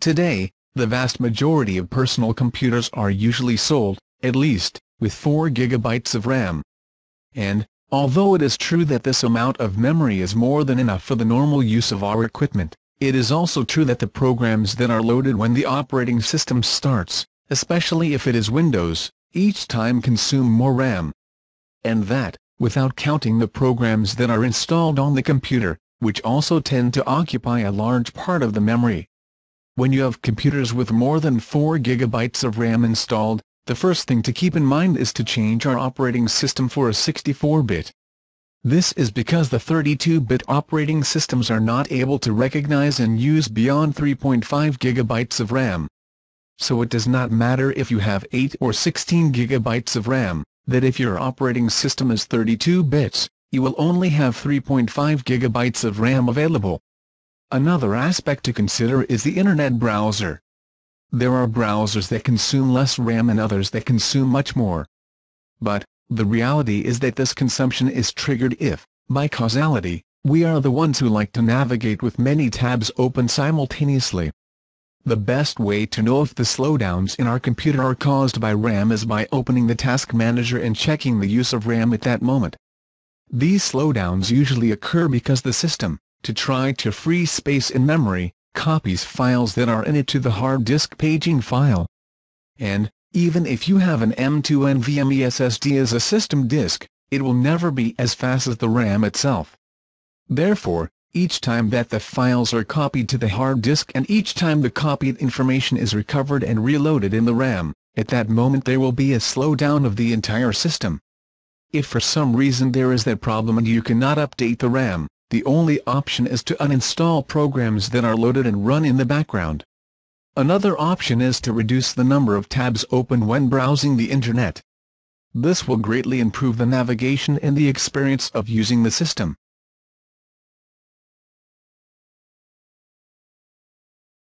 Today, the vast majority of personal computers are usually sold, at least, with 4 GB of RAM. And, although it is true that this amount of memory is more than enough for the normal use of our equipment, it is also true that the programs that are loaded when the operating system starts, especially if it is Windows, each time consume more RAM. And that, without counting the programs that are installed on the computer, which also tend to occupy a large part of the memory. When you have computers with more than 4 GB of RAM installed, the first thing to keep in mind is to change our operating system for a 64-bit. This is because the 32-bit operating systems are not able to recognize and use beyond 3.5 GB of RAM. So it does not matter if you have 8 or 16 GB of RAM, that if your operating system is 32 bits, you will only have 3.5 GB of RAM available. Another aspect to consider is the Internet browser. There are browsers that consume less RAM and others that consume much more. But, the reality is that this consumption is triggered if, by causality, we are the ones who like to navigate with many tabs open simultaneously. The best way to know if the slowdowns in our computer are caused by RAM is by opening the Task Manager and checking the use of RAM at that moment. These slowdowns usually occur because the system, to try to free space in memory, copies files that are in it to the hard disk paging file. And, even if you have an M2 NVMe SSD as a system disk, it will never be as fast as the RAM itself. Therefore, each time that the files are copied to the hard disk and each time the copied information is recovered and reloaded in the RAM, at that moment there will be a slowdown of the entire system. If for some reason there is that problem and you cannot update the RAM, the only option is to uninstall programs that are loaded and run in the background. Another option is to reduce the number of tabs open when browsing the Internet. This will greatly improve the navigation and the experience of using the system.